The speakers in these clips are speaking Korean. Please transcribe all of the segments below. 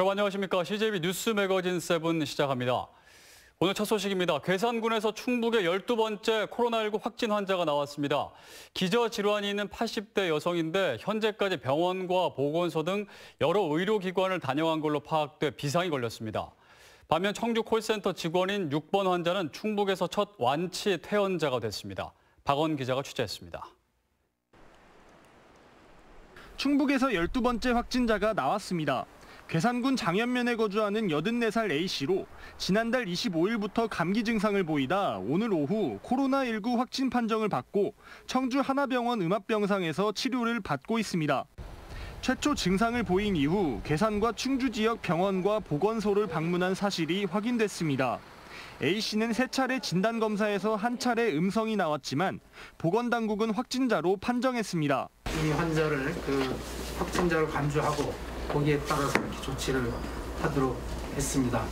여러분 안녕하십니까. CJB 뉴스 매거진 7 시작합니다. 오늘 첫 소식입니다. 괴산군에서 충북의 12번째 코로나19 확진 환자가 나왔습니다. 기저질환이 있는 80대 여성인데 현재까지 병원과 보건소 등 여러 의료기관을 다녀간 걸로 파악돼 비상이 걸렸습니다. 반면 청주 콜센터 직원인 6번 환자는 충북에서 첫 완치 퇴원자가 됐습니다. 박원 기자가 취재했습니다. 충북에서 12번째 확진자가 나왔습니다. 괴산군 장현면에 거주하는 84살 A씨로 지난달 25일부터 감기 증상을 보이다 오늘 오후 코로나19 확진 판정을 받고 청주 하나병원 음압병상에서 치료를 받고 있습니다. 최초 증상을 보인 이후 괴산과 충주 지역 병원과 보건소를 방문한 사실이 확인됐습니다. A씨는 3차례 진단검사에서 한 차례 음성이 나왔지만 보건당국은 확진자로 판정했습니다. 이 환자를 확진자로 간주하고 거기에 따라서 이렇게 조치를 하도록 했습니다.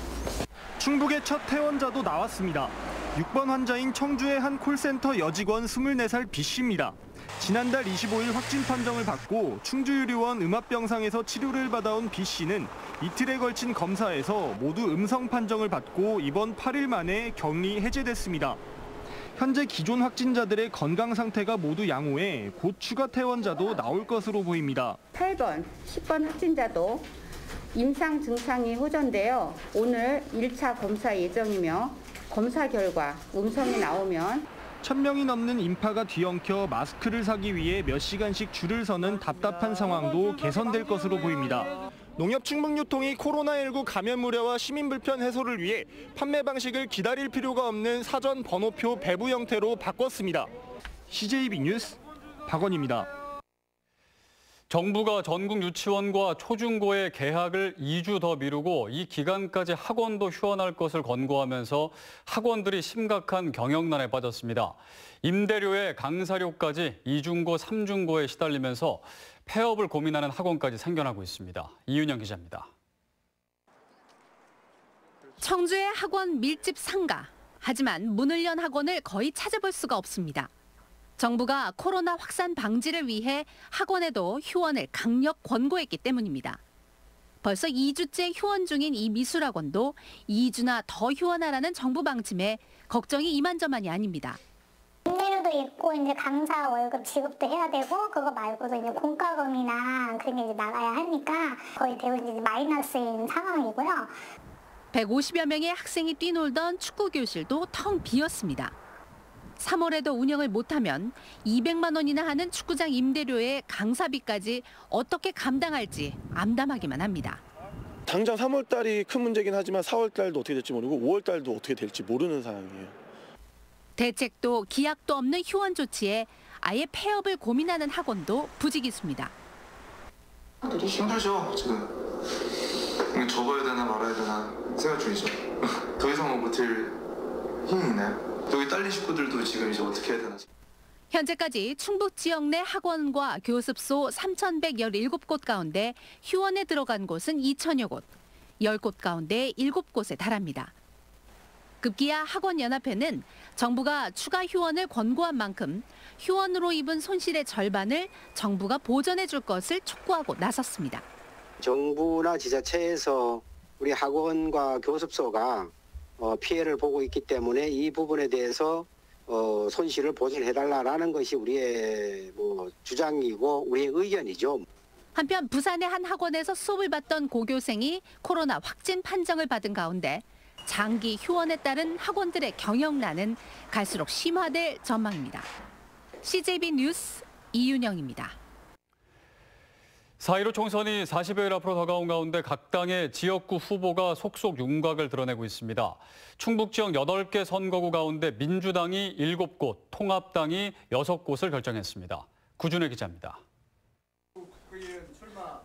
충북의 첫 퇴원자도 나왔습니다. 6번 환자인 청주의 한 콜센터 여직원 24살 B씨입니다. 지난달 25일 확진 판정을 받고 충주유리원 음압병상에서 치료를 받아온 B씨는 이틀에 걸친 검사에서 모두 음성 판정을 받고 이번 8일 만에 격리 해제됐습니다. 현재 기존 확진자들의 건강 상태가 모두 양호해 곧 추가 퇴원자도 나올 것으로 보입니다. 8번, 10번 확진자도 임상 증상이 호전되어 오늘 1차 검사 예정이며 검사 결과 음성이 나오면 1000명이 넘는 인파가 뒤엉켜 마스크를 사기 위해 몇 시간씩 줄을 서는 답답한 상황도 개선될 것으로 보입니다. 농협 충북유통이 코로나19 감염 우려와 시민 불편 해소를 위해 판매 방식을 기다릴 필요가 없는 사전 번호표 배부 형태로 바꿨습니다. CJB 뉴스 박원입니다. 정부가 전국 유치원과 초중고의 개학을 2주 더 미루고 이 기간까지 학원도 휴원할 것을 권고하면서 학원들이 심각한 경영난에 빠졌습니다. 임대료에 강사료까지 2중고, 3중고에 시달리면서 폐업을 고민하는 학원까지 생겨나고 있습니다. 이윤영 기자입니다. 청주의 학원 밀집 상가. 하지만 문을 연 학원을 거의 찾아볼 수가 없습니다. 정부가 코로나 확산 방지를 위해 학원에도 휴원을 강력 권고했기 때문입니다. 벌써 2주째 휴원 중인 이 미술학원도 2주나 더 휴원하라는 정부 방침에 걱정이 이만저만이 아닙니다. 임대료도 있고 이제 강사 월급 지급도 해야 되고 그거 말고도 이제 공과금이나 그런 게 이제 나가야 하니까 거의 대부분 이제 마이너스인 상황이고요. 150여 명의 학생이 뛰놀던 축구 교실도 텅 비었습니다. 3월에도 운영을 못하면 200만 원이나 하는 축구장 임대료에 강사비까지 어떻게 감당할지 암담하기만 합니다. 당장 3월 달이 큰 문제긴 하지만 4월 달도 어떻게 될지 모르고 5월 달도 어떻게 될지 모르는 상황이에요. 대책도 기약도 없는 휴원 조치에 아예 폐업을 고민하는 학원도 부지기수입니다. 힘들죠, 지금. 접어야 되나 말아야 되나 생각 중이죠. 더 이상 버틸 힘이 있나요? 여기 딸린 식구들도 지금 이제 어떻게 해야 되나. 현재까지 충북 지역 내 학원과 교습소 3,117곳 가운데 휴원에 들어간 곳은 2,000여 곳, 10곳 가운데 7곳에 달합니다. 급기야 학원연합회는 정부가 추가 휴원을 권고한 만큼 휴원으로 입은 손실의 절반을 정부가 보전해 줄 것을 촉구하고 나섰습니다. 정부나 지자체에서 우리 학원과 교습소가 피해를 보고 있기 때문에 이 부분에 대해서 손실을 보전해달라는 것이 우리의 주장이고 우리의 의견이죠. 한편 부산의 한 학원에서 수업을 받던 고교생이 코로나 확진 판정을 받은 가운데 장기 휴원에 따른 학원들의 경영난은 갈수록 심화될 전망입니다. CJB 뉴스 이윤영입니다. 4.15 총선이 40여일 앞으로 다가온 가운데 각 당의 지역구 후보가 속속 윤곽을 드러내고 있습니다. 충북 지역 8개 선거구 가운데 민주당이 7곳, 통합당이 6곳을 결정했습니다. 구준혜 기자입니다.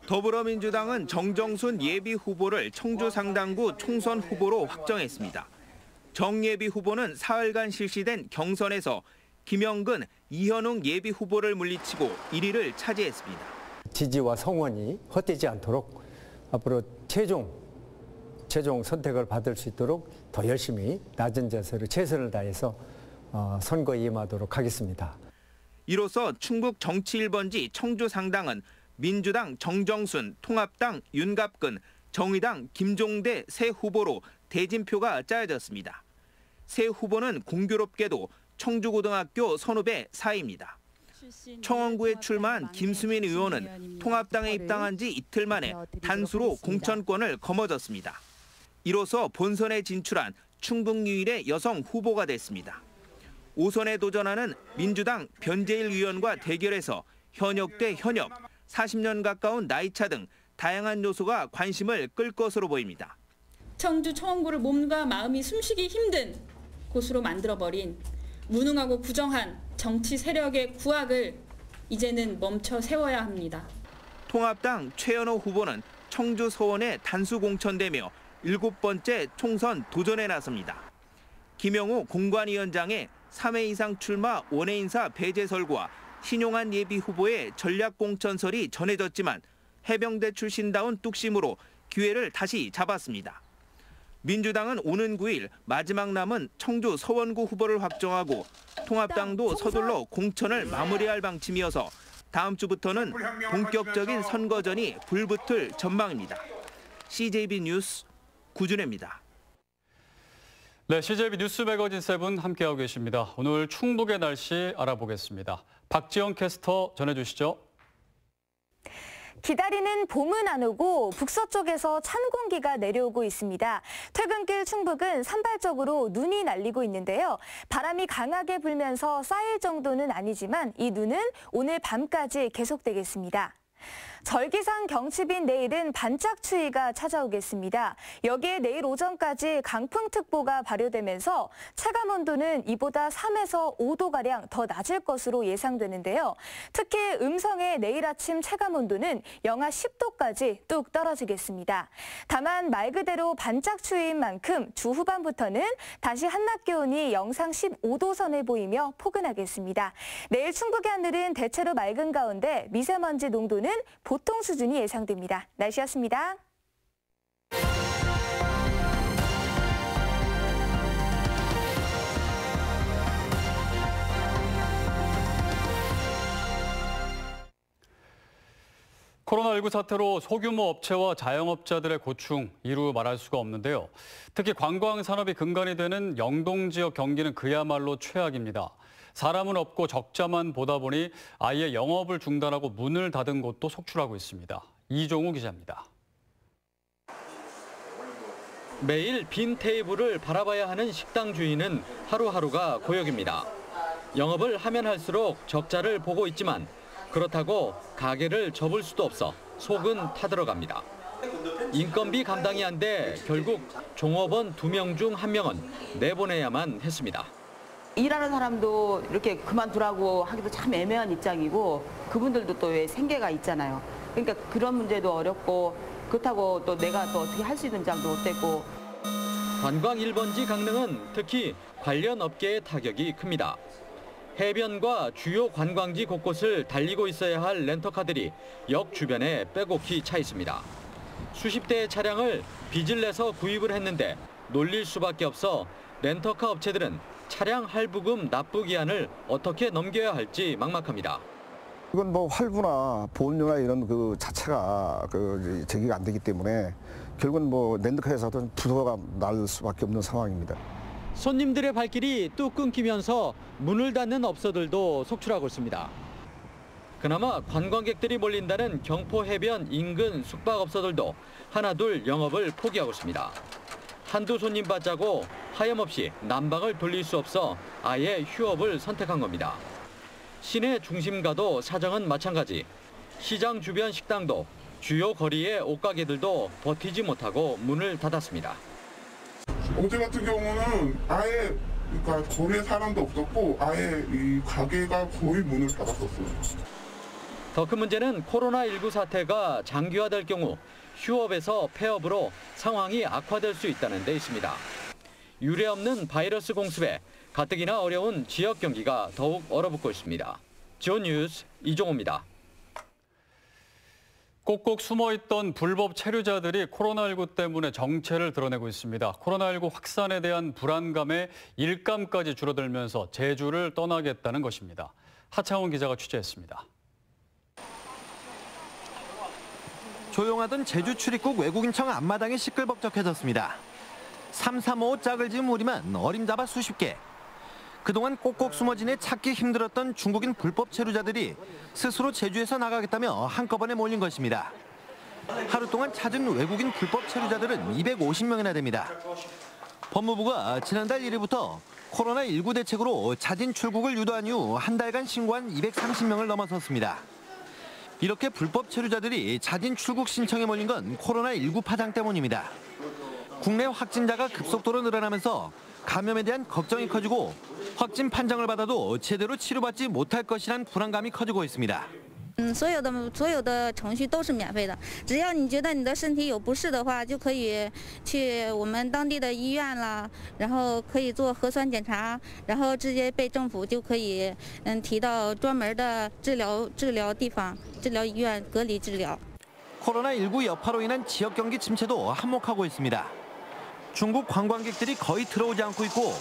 더불어민주당은 정정순 예비 후보를 청주 상당구 총선 후보로 확정했습니다. 정예비 후보는 사흘간 실시된 경선에서 김영근, 이현웅 예비 후보를 물리치고 1위를 차지했습니다. 지지와 성원이 헛되지 않도록 앞으로 최종 선택을 받을 수 있도록 더 열심히 낮은 자세로 최선을 다해서 선거에 임하도록 하겠습니다. 이로써 충북 정치 1번지 청주 상당은 민주당 정정순, 통합당 윤갑근, 정의당 김종대 새 후보로 대진표가 짜여졌습니다. 새 후보는 공교롭게도 청주고등학교 선후배 사이입니다. 청원구에 출마한 김수민 의원은 통합당에 입당한 지 이틀 만에 단수로 공천권을 거머쥐었습니다. 이로써 본선에 진출한 충북 유일의 여성 후보가 됐습니다. 5선에 도전하는 민주당 변재일 의원과 대결에서 현역 대 현역, 40년 가까운 나이차 등 다양한 요소가 관심을 끌 것으로 보입니다. 청주 청원구를 몸과 마음이 숨쉬기 힘든 곳으로 만들어버린 무능하고 부정한 정치 세력의 구악을 이제는 멈춰 세워야 합니다. 통합당 최연호 후보는 청주 서원에 단수 공천되며 7번째 총선 도전에 나섭니다. 김영호 공관위원장의 3회 이상 출마 원외인사 배제 설과 신용한 예비 후보의 전략 공천설이 전해졌지만 해병대 출신다운 뚝심으로 기회를 다시 잡았습니다. 민주당은 오는 9일 마지막 남은 청주 서원구 후보를 확정하고 통합당도 서둘러 공천을 마무리할 방침이어서 다음 주부터는 본격적인 선거전이 불붙을 전망입니다. CJB 뉴스 구준혜입니다. 네, CJB 뉴스 매거진 7 함께하고 계십니다. 오늘 충북의 날씨 알아보겠습니다. 박지영 캐스터 전해주시죠. 기다리는 봄은 안 오고 북서쪽에서 찬 공기가 내려오고 있습니다. 퇴근길 충북은 산발적으로 눈이 날리고 있는데요. 바람이 강하게 불면서 쌓일 정도는 아니지만 이 눈은 오늘 밤까지 계속되겠습니다. 절기상 경칩인 내일은 반짝 추위가 찾아오겠습니다. 여기에 내일 오전까지 강풍특보가 발효되면서 체감 온도는 이보다 3에서 5도가량 더 낮을 것으로 예상되는데요. 특히 음성의 내일 아침 체감 온도는 영하 10도까지 뚝 떨어지겠습니다. 다만 말 그대로 반짝 추위인 만큼 주 후반부터는 다시 한낮 기온이 영상 15도 선을 보이며 포근하겠습니다. 내일 충북의 하늘은 대체로 맑은 가운데 미세먼지 농도는 보통 수준이 예상됩니다. 날씨였습니다. 코로나19 사태로 소규모 업체와 자영업자들의 고충 이루 말할 수가 없는데요. 특히 관광 산업이 근간이 되는 영동 지역 경기는 그야말로 최악입니다. 사람은 없고 적자만 보다 보니 아예 영업을 중단하고 문을 닫은 곳도 속출하고 있습니다. 이종우 기자입니다. 매일 빈 테이블을 바라봐야 하는 식당 주인은 하루하루가 고역입니다. 영업을 하면 할수록 적자를 보고 있지만 그렇다고 가게를 접을 수도 없어 속은 타들어갑니다. 인건비 감당이 안 돼 결국 종업원 2명 중 1명은 내보내야만 했습니다. 일하는 사람도 이렇게 그만두라고 하기도 참 애매한 입장이고 그분들도 또 왜 생계가 있잖아요. 그러니까 그런 문제도 어렵고 그렇다고 또 내가 또 어떻게 할 수 있는 장도 못 되고. 관광 1번지 강릉은 특히 관련 업계의 타격이 큽니다. 해변과 주요 관광지 곳곳을 달리고 있어야 할 렌터카들이 역 주변에 빼곡히 차 있습니다. 수십 대의 차량을 빚을 내서 구입을 했는데 놀릴 수밖에 없어 렌터카 업체들은 차량 할부금 납부 기한을 어떻게 넘겨야 할지 막막합니다. 이건 뭐 할부나 보험료나 이런 그 자체가 제기가 안 되기 때문에 결국은 뭐 렌터카 회사도 부도가 날 수밖에 없는 상황입니다. 손님들의 발길이 뚝 끊기면서 문을 닫는 업소들도 속출하고 있습니다. 그나마 관광객들이 몰린다는 경포 해변 인근 숙박업소들도 하나둘 영업을 포기하고 있습니다. 한두 손님 받자고 하염없이 난방을 돌릴 수 없어 아예 휴업을 선택한 겁니다. 시내 중심가도 사정은 마찬가지. 시장 주변 식당도 주요 거리의 옷가게들도 버티지 못하고 문을 닫았습니다. 어제 같은 경우는 아예 그러니까 거리에 사람도 없었고 아예 이 가게가 거의 문을 닫았었어요. 더 큰 문제는 코로나19 사태가 장기화될 경우 휴업에서 폐업으로 상황이 악화될 수 있다는 데 있습니다. 유례없는 바이러스 공습에 가뜩이나 어려운 지역 경기가 더욱 얼어붙고 있습니다. 지온 뉴스 이종호입니다. 꼭꼭 숨어있던 불법 체류자들이 코로나19 때문에 정체를 드러내고 있습니다. 코로나19 확산에 대한 불안감에 일감까지 줄어들면서 제주를 떠나겠다는 것입니다. 하창훈 기자가 취재했습니다. 조용하던 제주 출입국 외국인청 앞마당이 시끌벅적해졌습니다. 335 짝을 지은 무리만 어림잡아 수십 개. 그동안 꼭꼭 숨어 지내 찾기 힘들었던 중국인 불법 체류자들이 스스로 제주에서 나가겠다며 한꺼번에 몰린 것입니다. 하루 동안 찾은 외국인 불법 체류자들은 250명이나 됩니다. 법무부가 지난달 1일부터 코로나19 대책으로 자진 출국을 유도한 이후 한 달간 신고한 230명을 넘어섰습니다. 이렇게 불법 체류자들이 자진 출국 신청에 몰린 건 코로나19 파장 때문입니다. 국내 확진자가 급속도로 늘어나면서 감염에 대한 걱정이 커지고 확진 판정을 받아도 제대로 치료받지 못할 것이란 불안감이 커지고 있습니다. 所有的程序都是免费的，只要你觉得你的身体有不适的话，就可以去我们当地的医院啦，然后可以做核酸检查，然后直接被政府就可以提到专门的治疗地方、治疗医院隔离治疗。 코로나19 여파로 인한 지역 경기 침체도 한몫하고 있습니다. 중국 관광객들이 거의 들어오지 않고 있고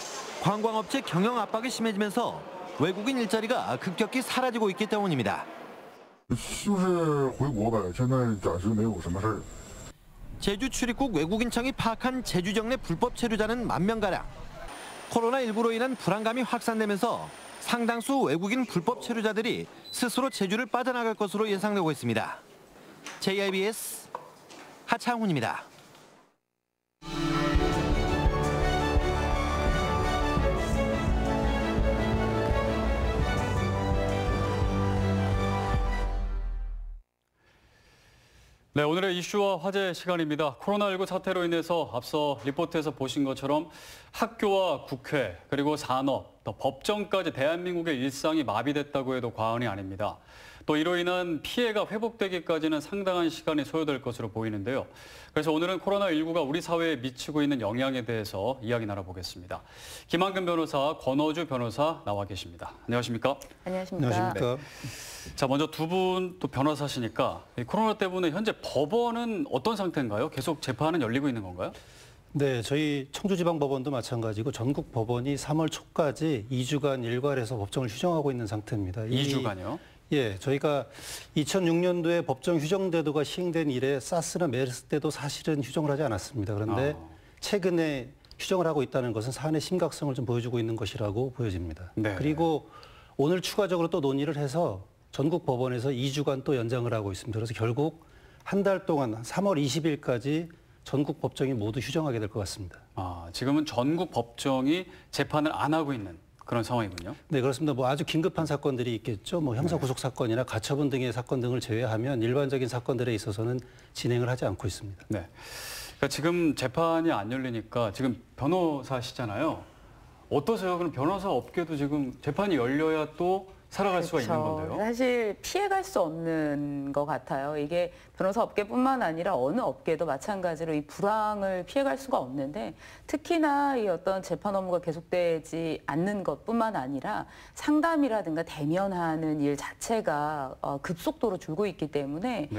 관광업체 경영 압박이 심해지면서 외국인 일자리가 급격히 사라지고 있기 때문입니다. 就是回国呗，现在暂时没有什么事儿。 제주 출입국 외국인청이 파악한 제주적 내 불법 체류자는 10,000명가량. 코로나19로 인한 불안감이 확산되면서 상당수 외국인 불법 체류자들이 스스로 제주를 빠져나갈 것으로 예상되고 있습니다. JIBS 하창훈입니다. 네, 오늘의 이슈와 화제 시간입니다. 코로나19 사태로 인해서 앞서 리포트에서 보신 것처럼 학교와 국회, 그리고 산업, 또 법정까지 대한민국의 일상이 마비됐다고 해도 과언이 아닙니다. 또 이로 인한 피해가 회복되기까지는 상당한 시간이 소요될 것으로 보이는데요. 그래서 오늘은 코로나19가 우리 사회에 미치고 있는 영향에 대해서 이야기 나눠보겠습니다. 김한근 변호사, 권어주 변호사 나와 계십니다. 안녕하십니까? 안녕하십니까? 네. 자, 먼저 두 분 또 변호사시니까 이 코로나 때문에 현재 법원은 어떤 상태인가요? 계속 재판은 열리고 있는 건가요? 네, 저희 청주지방법원도 마찬가지고 전국 법원이 3월 초까지 2주간 일괄해서 법정을 휴정하고 있는 상태입니다. 2주간요? 예, 저희가 2006년도에 법정 휴정 제도가 시행된 이래 사스나 메르스 때도 사실은 휴정을 하지 않았습니다. 그런데 최근에 휴정을 하고 있다는 것은 사안의 심각성을 좀 보여주고 있는 것이라고 보여집니다. 네. 그리고 오늘 추가적으로 또 논의를 해서 전국 법원에서 2주간 또 연장을 하고 있습니다. 그래서 결국 한 달 동안 3월 20일까지 전국 법정이 모두 휴정하게 될 것 같습니다. 아, 지금은 전국 법정이 재판을 안 하고 있는 그런 상황이군요. 네, 그렇습니다. 뭐 아주 긴급한 사건들이 있겠죠. 뭐 형사 구속 사건이나 가처분 등의 사건 등을 제외하면 일반적인 사건들에 있어서는 진행을 하지 않고 있습니다. 네. 그러니까 지금 재판이 안 열리니까 지금 변호사시잖아요. 어떠세요? 그럼 변호사 업계도 지금 재판이 열려야 또 살아갈 수가 있는 건데요. 사실 피해갈 수 없는 것 같아요. 이게 변호사 업계뿐만 아니라 어느 업계도 마찬가지로 이 불황을 피해갈 수가 없는데 특히나 이 어떤 재판 업무가 계속되지 않는 것뿐만 아니라 상담이라든가 대면하는 일 자체가 급속도로 줄고 있기 때문에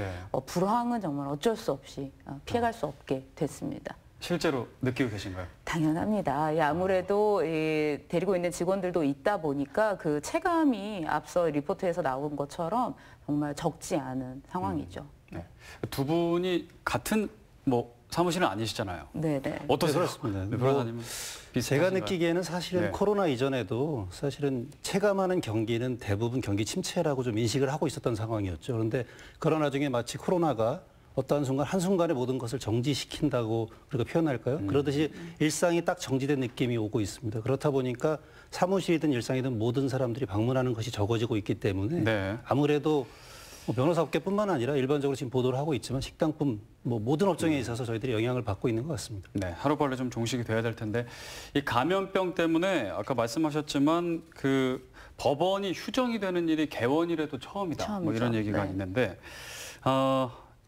불황은 정말 어쩔 수 없이 피해갈 수 없게 됐습니다. 실제로 느끼고 계신가요? 당연합니다. 아무래도 데리고 있는 직원들도 있다 보니까 그 체감이 앞서 리포트에서 나온 것처럼 정말 적지 않은 상황이죠. 네. 두 분이 같은 사무실은 아니시잖아요. 네네. 어떠세요? 네, 그렇습니다. 네, 변호사님은 제가 느끼기에는 사실은 네. 코로나 이전에도 사실은 체감하는 경기는 대부분 경기 침체라고 좀 인식을 하고 있었던 상황이었죠. 그런데 그런 와중에 마치 코로나가 어떠한 순간 한순간에 모든 것을 정지시킨다고 우리가 표현할까요? 그러듯이 일상이 딱 정지된 느낌이 오고 있습니다. 그렇다 보니까 사무실이든 일상이든 모든 사람들이 방문하는 것이 적어지고 있기 때문에 아무래도 변호사 업계뿐만 아니라 일반적으로 지금 보도를 하고 있지만 식당뿐 모든 업종에 있어서 저희들이 영향을 받고 있는 것 같습니다. 네, 하루빨리 좀 종식이 돼야 될 텐데 이 감염병 때문에 아까 말씀하셨지만 그 법원이 휴정이 되는 일이 개원이라도 처음이다. 뭐 이런 얘기가 있는데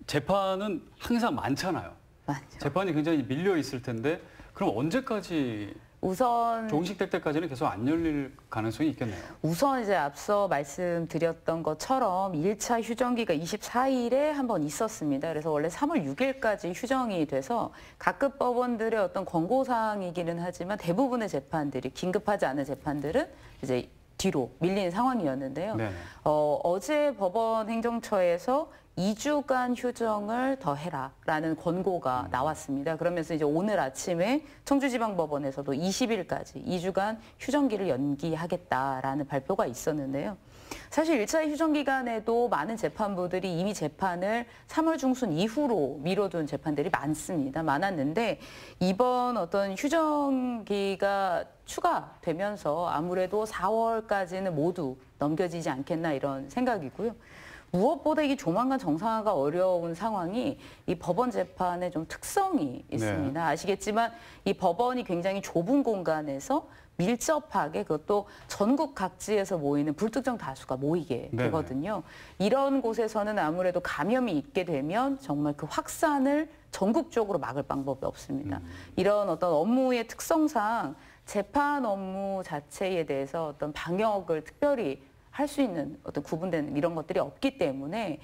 재판은 항상 많잖아요. 맞죠. 재판이 굉장히 밀려 있을 텐데 그럼 언제까지 우선 종식될 때까지는 계속 안 열릴 가능성이 있겠네요. 우선 이제 앞서 말씀드렸던 것처럼 1차 휴정기가 24일에 한번 있었습니다. 그래서 원래 3월 6일까지 휴정이 돼서 각급 법원들의 어떤 권고사항이기는 하지만 대부분의 재판들이 긴급하지 않은 재판들은 이제 뒤로 밀린 상황이었는데요. 어제 법원 행정처에서 2주간 휴정을 더 해라라는 권고가 나왔습니다. 그러면서 이제 오늘 아침에 청주지방법원에서도 20일까지 2주간 휴정기를 연기하겠다라는 발표가 있었는데요. 사실 1차 휴정 기간에도 많은 재판부들이 이미 재판을 3월 중순 이후로 미뤄둔 재판들이 많았는데 이번 어떤 휴정기가 추가되면서 아무래도 4월까지는 모두 넘겨지지 않겠나 이런 생각이고요. 무엇보다 이게 조만간 정상화가 어려운 상황이 이 법원 재판의 좀 특성이 있습니다. 네. 아시겠지만 이 법원이 굉장히 좁은 공간에서 밀접하게 그것도 전국 각지에서 모이는 불특정 다수가 모이게 되거든요. 이런 곳에서는 아무래도 감염이 있게 되면 정말 그 확산을 전국적으로 막을 방법이 없습니다. 이런 어떤 업무의 특성상 재판 업무 자체에 대해서 어떤 방역을 특별히 할 수 있는 어떤 구분된 이런 것들이 없기 때문에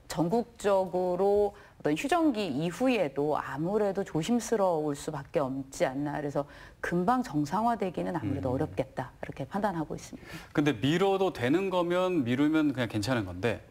전국적으로 어떤 휴정기 이후에도 아무래도 조심스러울 수밖에 없지 않나. 그래서 금방 정상화되기는 아무래도 어렵겠다. 이렇게 판단하고 있습니다. 근데 미뤄도 되는 거면 미루면 그냥 괜찮은 건데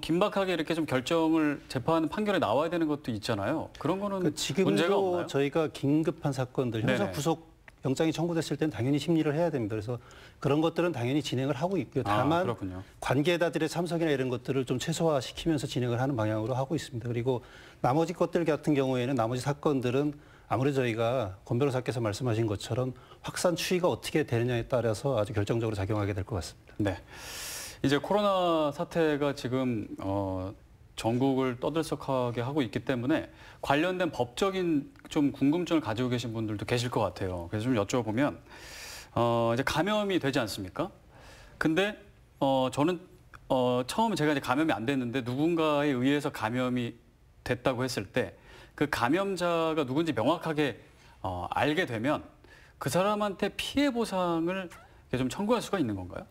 긴박하게 이렇게 좀 결정을 재판 판결에 나와야 되는 것도 있잖아요. 그런 거는 지금도 문제가 없나요? 저희가 긴급한 사건들 형사 구속 영장이 청구됐을 때는 당연히 심리를 해야 됩니다. 그래서 그런 것들은 당연히 진행을 하고 있고요. 다만 관계자들의 참석이나 이런 것들을 좀 최소화시키면서 진행을 하는 방향으로 하고 있습니다. 그리고 나머지 것들 같은 경우에는 나머지 사건들은 아무래도 저희가 권 변호사께서 말씀하신 것처럼 확산 추이가 어떻게 되느냐에 따라서 아주 결정적으로 작용하게 될 것 같습니다. 네. 이제 코로나 사태가 지금 전국을 떠들썩하게 하고 있기 때문에 관련된 법적인 좀 궁금증을 가지고 계신 분들도 계실 것 같아요. 그래서 좀 여쭤보면 이제 감염이 되지 않습니까? 근데 저는 처음에 제가 이제 감염이 안 됐는데 누군가에 의해서 감염이 됐다고 했을 때 그 감염자가 누군지 명확하게 알게 되면 그 사람한테 피해 보상을 좀 청구할 수가 있는 건가요?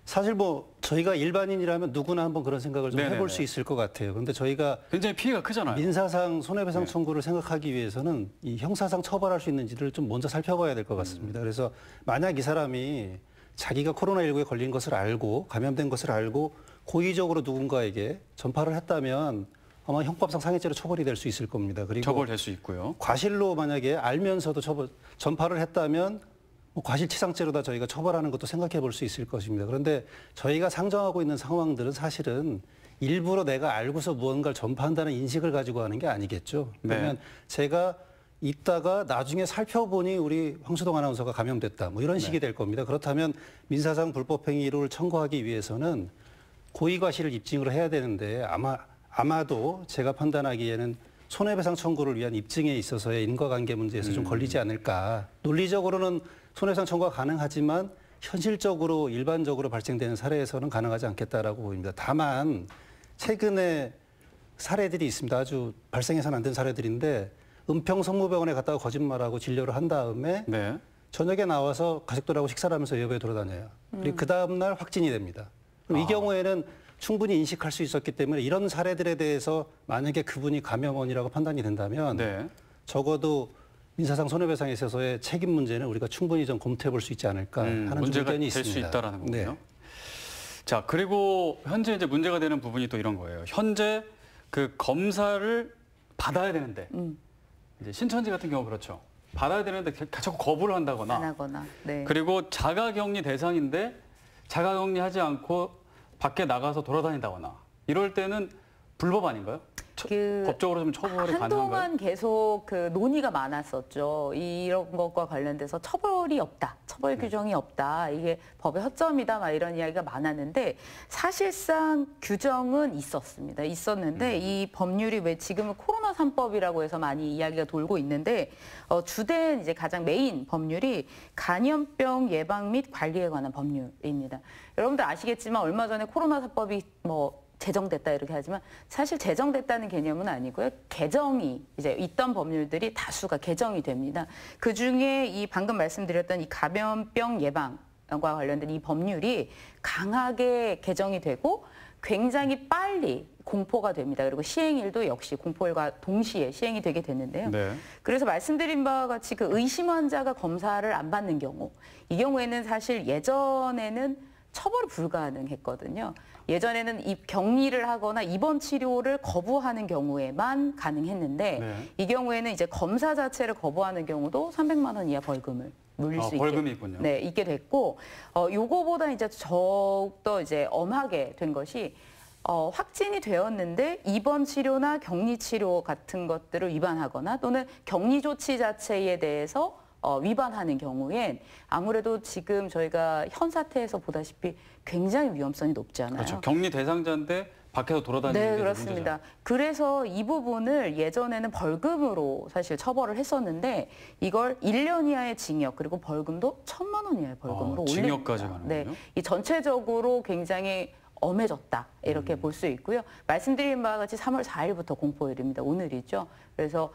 사실 저희가 일반인이라면 누구나 한번 그런 생각을 좀 해볼 수 있을 것 같아요. 그런데 저희가 굉장히 피해가 크잖아요. 민사상 손해배상 청구를 생각하기 위해서는 이 형사상 처벌할 수 있는지를 좀 먼저 살펴봐야 될 것 같습니다. 그래서 만약 이 사람이 자기가 코로나19에 걸린 것을 알고 감염된 것을 알고 고의적으로 누군가에게 전파를 했다면 아마 형법상 상해죄로 처벌이 될 수 있을 겁니다. 그리고 처벌될 수 있고요. 과실로 만약에 알면서도 전파를 했다면 과실치상죄로다 저희가 처벌하는 것도 생각해 볼 수 있을 것입니다. 그런데 저희가 상정하고 있는 상황들은 사실은 일부러 내가 알고서 무언가를 전파한다는 인식을 가지고 하는 게 아니겠죠. 그러면 제가 있다가 나중에 살펴보니 우리 황수동 아나운서가 감염됐다. 이런 식이 될 겁니다. 그렇다면 민사상 불법행위를 청구하기 위해서는 고의과실을 입증을 해야 되는데 아마도 제가 판단하기에는 손해배상 청구를 위한 입증에 있어서의 인과관계 문제에서 좀 걸리지 않을까. 논리적으로는 손해배상 청구가 가능하지만 현실적으로 일반적으로 발생되는 사례에서는 가능하지 않겠다라고 보입니다. 다만 최근에 사례들이 있습니다. 아주 발생해서는 안 된 사례들인데 은평성모병원에 갔다가 거짓말하고 진료를 한 다음에 저녁에 나와서 가족들하고 식사를 하면서 여배에 돌아다녀요. 그리고 그 다음 날 확진이 됩니다. 그럼 이 경우에는 충분히 인식할 수 있었기 때문에 이런 사례들에 대해서 만약에 그분이 감염원이라고 판단이 된다면 적어도 민사상 손해배상에 있어서의 책임 문제는 우리가 충분히 좀 검토해 볼 수 있지 않을까 하는 문제가 의견이 될 있습니다. 수 있다라는 거군요. 자, 그리고 현재 이제 문제가 되는 부분이 또 이런 거예요. 현재 그 검사를 받아야 되는데 이제 신천지 같은 경우 그렇죠. 받아야 되는데 자꾸 거부를 한다거나 안 하거나. 그리고 자가격리 대상인데 자가격리하지 않고 밖에 나가서 돌아다닌다거나 이럴 때는 불법 아닌가요? 법적으로 좀 처벌이 가능한가요? 한동안 계속 논의가 많았었죠. 이런 것과 관련돼서 처벌이 없다. 처벌 규정이 없다. 이게 법의 허점이다. 막 이런 이야기가 많았는데 사실상 규정은 있었습니다. 있었는데 이 법률이 왜 지금은 코로나 3법이라고 해서 많이 이야기가 돌고 있는데 주된 이제 가장 메인 법률이 감염병 예방 및 관리에 관한 법률입니다. 여러분들 아시겠지만 얼마 전에 코로나 3법이 제정됐다 이렇게 하지만 사실 제정됐다는 개념은 아니고요. 개정이 이제 있던 법률들이 다수가 개정이 됩니다. 그중에 이 방금 말씀드렸던 이 감염병 예방과 관련된 이 법률이 강하게 개정이 되고 굉장히 빨리 공포가 됩니다. 그리고 시행일도 역시 공포일과 동시에 시행이 되게 됐는데요. 그래서 말씀드린 바와 같이 그 의심 환자가 검사를 안 받는 경우, 이 경우에는 사실 예전에는 처벌이 불가능했거든요. 예전에는 격리를 하거나 입원 치료를 거부하는 경우에만 가능했는데 네. 이 경우에는 이제 검사 자체를 거부하는 경우도 300만 원 이하 벌금을 물릴 수 벌금이 있군요. 있게 됐고 요거보다 이제 더욱더 이제 엄하게 된 것이 확진이 되었는데 입원 치료나 격리 치료 같은 것들을 위반하거나 또는 격리 조치 자체에 대해서 위반하는 경우엔 아무래도 지금 저희가 현 사태에서 보다시피 굉장히 위험성이 높잖아요. 그렇죠. 격리 대상자인데 밖에서 돌아다니는 네, 게 그렇습니다. 문제죠. 그래서 이 부분을 예전에는 벌금으로 사실 처벌을 했었는데 이걸 1년 이하의 징역 그리고 벌금도 1,000만 원 이하의 벌금으로 올립니다. 징역까지 가는군요. 네, 이 전체적으로 굉장히 엄해졌다 이렇게 볼 수 있고요. 말씀드린 바와 같이 3월 4일부터 공포일입니다. 오늘이죠. 그래서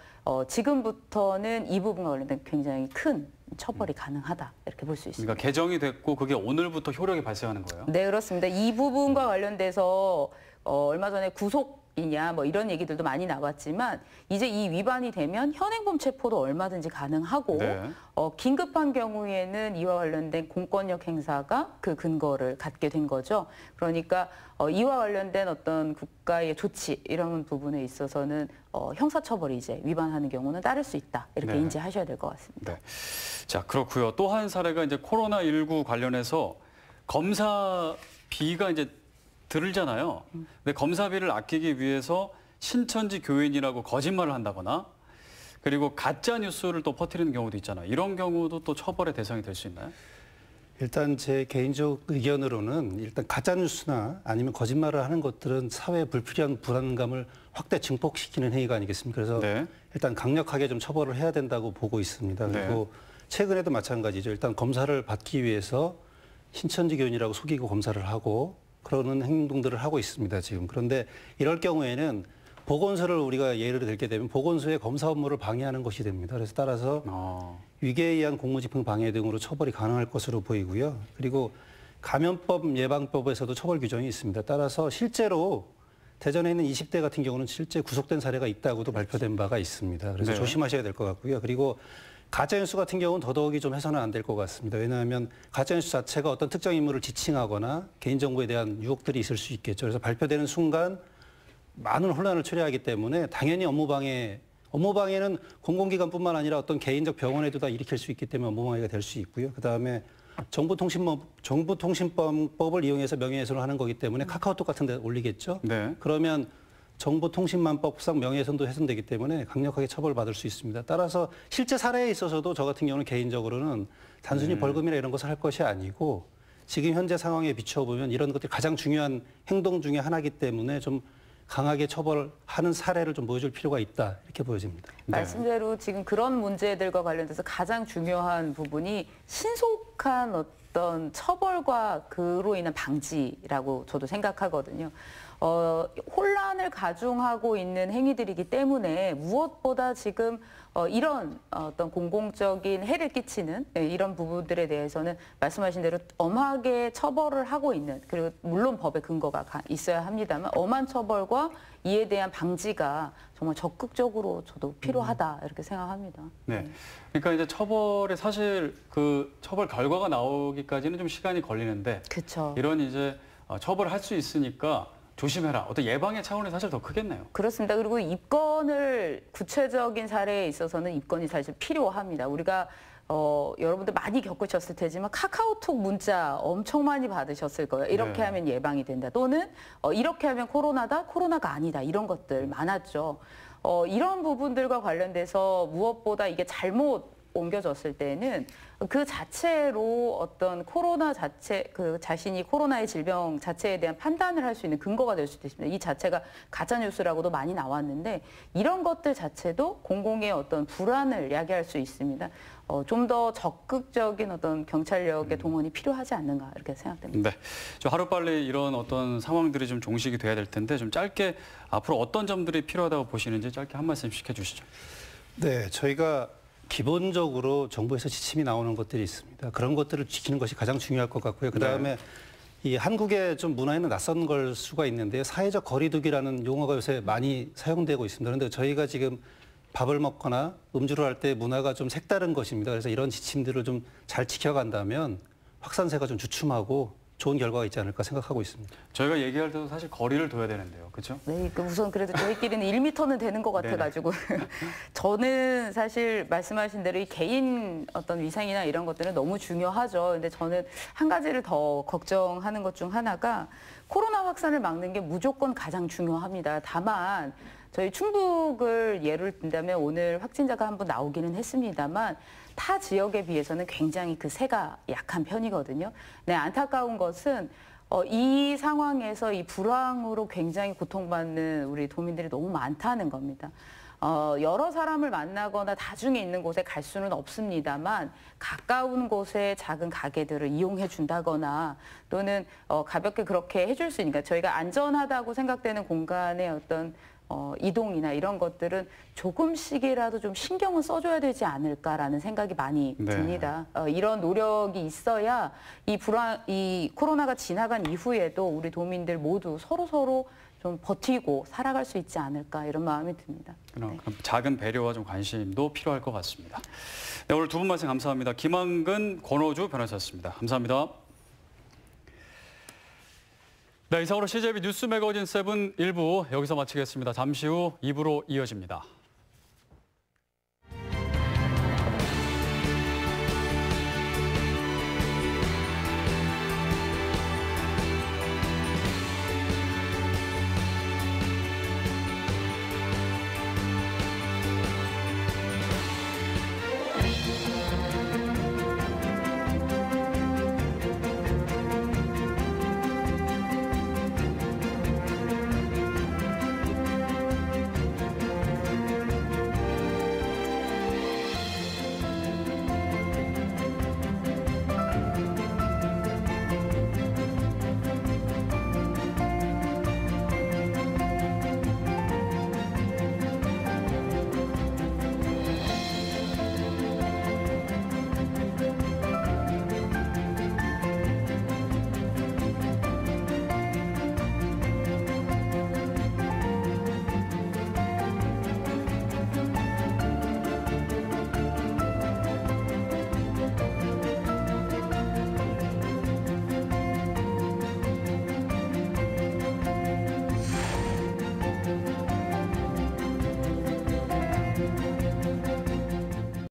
지금부터는 이 부분과 관련된 굉장히 큰 처벌이 가능하다 이렇게 볼 수 있습니다. 그러니까 개정이 됐고 그게 오늘부터 효력이 발생하는 거예요? 네, 그렇습니다. 이 부분과 관련돼서 얼마 전에 구속이냐 뭐 이런 얘기들도 많이 나왔지만 이제 이 위반이 되면 현행범 체포도 얼마든지 가능하고 네. 긴급한 경우에는 이와 관련된 공권력 행사가 그 근거를 갖게 된 거죠. 그러니까 이와 관련된 어떤 국가의 조치 이런 부분에 있어서는 형사처벌이 이제 위반하는 경우는 따를 수 있다 이렇게 네. 인지하셔야 될 것 같습니다. 네. 자, 그렇고요. 또 한 사례가 이제 코로나19 관련해서 검사비가 이제 들잖아요. 근데 검사비를 아끼기 위해서 신천지 교인이라고 거짓말을 한다거나 그리고 가짜 뉴스를 또 퍼뜨리는 경우도 있잖아요. 이런 경우도 또 처벌의 대상이 될 수 있나요? 일단 제 개인적 의견으로는 일단 가짜 뉴스나 아니면 거짓말을 하는 것들은 사회에 불필요한 불안감을 확대 증폭시키는 행위가 아니겠습니까? 그래서 네. 일단 강력하게 좀 처벌을 해야 된다고 보고 있습니다. 그리고 최근에도 마찬가지죠. 일단 검사를 받기 위해서 신천지 교인이라고 속이고 검사를 하고 그러는 행동들을 하고 있습니다, 지금. 그런데 이럴 경우에는 보건소를 우리가 예를 들게 되면 보건소의 검사 업무를 방해하는 것이 됩니다. 그래서 따라서 위계에 의한 공무집행 방해 등으로 처벌이 가능할 것으로 보이고요. 그리고 감염법 예방법에서도 처벌 규정이 있습니다. 따라서 실제로 대전에 있는 20대 같은 경우는 실제 구속된 사례가 있다고도 발표된 바가 있습니다. 그래서 네. 조심하셔야 될 것 같고요. 그리고 가짜뉴스 같은 경우는 더더욱이 좀 해서는 안 될 것 같습니다. 왜냐하면 가짜뉴스 자체가 어떤 특정 인물을 지칭하거나 개인정보에 대한 유혹들이 있을 수 있겠죠. 그래서 발표되는 순간 많은 혼란을 초래하기 때문에 당연히 업무방해는 공공기관뿐만 아니라 어떤 개인적 병원에도 다 일으킬 수 있기 때문에 업무방해가 될 수 있고요. 그다음에 정보통신법을 이용해서 명예훼손을 하는 거기 때문에 카카오톡 같은 데 올리겠죠. 네. 그러면 정보통신망법상 명예훼손도 훼손되기 때문에 강력하게 처벌받을 수 있습니다. 따라서 실제 사례에 있어서도 저 같은 경우는 개인적으로는 단순히 벌금이나 이런 것을 할 것이 아니고 지금 현재 상황에 비춰보면 이런 것들이 가장 중요한 행동 중에 하나이기 때문에 좀 강하게 처벌하는 사례를 좀 보여줄 필요가 있다 이렇게 보여집니다. 말씀대로 지금 그런 문제들과 관련돼서 가장 중요한 부분이 신속한 어떤 처벌과 그로 인한 방지라고 저도 생각하거든요. 혼란을 가중하고 있는 행위들이기 때문에 무엇보다 지금 이런 어떤 공공적인 해를 끼치는 이런 부분들에 대해서는 말씀하신 대로 엄하게 처벌을 하고 있는 그리고 물론 법의 근거가 있어야 합니다만 엄한 처벌과 이에 대한 방지가 정말 적극적으로 저도 필요하다 이렇게 생각합니다. 네. 그러니까 이제 처벌에 사실 그 처벌 결과가 나오기까지는 좀 시간이 걸리는데 그렇죠. 이런 이제 처벌을 할 수 있으니까 조심해라. 어떤 예방의 차원이 사실 더 크겠네요. 그렇습니다. 그리고 입건을 구체적인 사례에 있어서는 입건이 사실 필요합니다. 우리가 여러분들 많이 겪으셨을 테지만 카카오톡 문자 엄청 많이 받으셨을 거예요. 이렇게 네. 하면 예방이 된다. 또는 이렇게 하면 코로나다, 코로나가 아니다. 이런 것들 많았죠. 이런 부분들과 관련돼서 무엇보다 이게 잘못 옮겨졌을 때는 그 자체로 어떤 코로나 자체, 그 자신이 코로나의 질병 자체에 대한 판단을 할 수 있는 근거가 될 수도 있습니다. 이 자체가 가짜뉴스라고도 많이 나왔는데 이런 것들 자체도 공공의 어떤 불안을 야기할 수 있습니다. 좀 더 적극적인 어떤 경찰력의 동원이 필요하지 않는가 이렇게 생각됩니다. 네. 좀 하루빨리 이런 어떤 상황들이 좀 종식이 돼야 될 텐데 좀 짧게 앞으로 어떤 점들이 필요하다고 보시는지 짧게 한 말씀씩 해주시죠. 네, 저희가 기본적으로 정부에서 지침이 나오는 것들이 있습니다. 그런 것들을 지키는 것이 가장 중요할 것 같고요. 그다음에 이 한국의 좀 문화에는 낯선 걸 수가 있는데 사회적 거리두기라는 용어가 요새 많이 사용되고 있습니다. 그런데 저희가 지금 밥을 먹거나 음주를 할 때 문화가 좀 색다른 것입니다. 그래서 이런 지침들을 좀 잘 지켜간다면 확산세가 좀 주춤하고 좋은 결과가 있지 않을까 생각하고 있습니다. 저희가 얘기할 때도 사실 거리를 둬야 되는데요. 그렇죠? 네, 우선 그래도 저희끼리는 1m는 되는 것 같아가지고 저는 사실 말씀하신 대로 이 개인 어떤 위생이나 이런 것들은 너무 중요하죠. 근데 저는 한 가지를 더 걱정하는 것 중 하나가 코로나 확산을 막는 게 무조건 가장 중요합니다. 다만 저희 충북을 예를 든다면 오늘 확진자가 한 분 나오기는 했습니다만 타 지역에 비해서는 굉장히 그 세가 약한 편이거든요. 네, 안타까운 것은 이 상황에서 이 불황으로 굉장히 고통받는 우리 도민들이 너무 많다는 겁니다. 여러 사람을 만나거나 다중에 있는 곳에 갈 수는 없습니다만 가까운 곳에 작은 가게들을 이용해 준다거나 또는 가볍게 그렇게 해줄 수 있으니까 저희가 안전하다고 생각되는 공간의 어떤 이동이나 이런 것들은 조금씩이라도 좀 신경을 써줘야 되지 않을까라는 생각이 많이 듭니다. 이런 노력이 있어야 이 코로나가 지나간 이후에도 우리 도민들 모두 서로 좀 버티고 살아갈 수 있지 않을까 이런 마음이 듭니다. 그럼 작은 배려와 좀 관심도 필요할 것 같습니다. 네, 오늘 두 분 말씀 감사합니다. 김한근, 권호주 변호사였습니다. 감사합니다. 네, 이상으로 CJB 뉴스 매거진 7 1부 여기서 마치겠습니다. 잠시 후 2부로 이어집니다.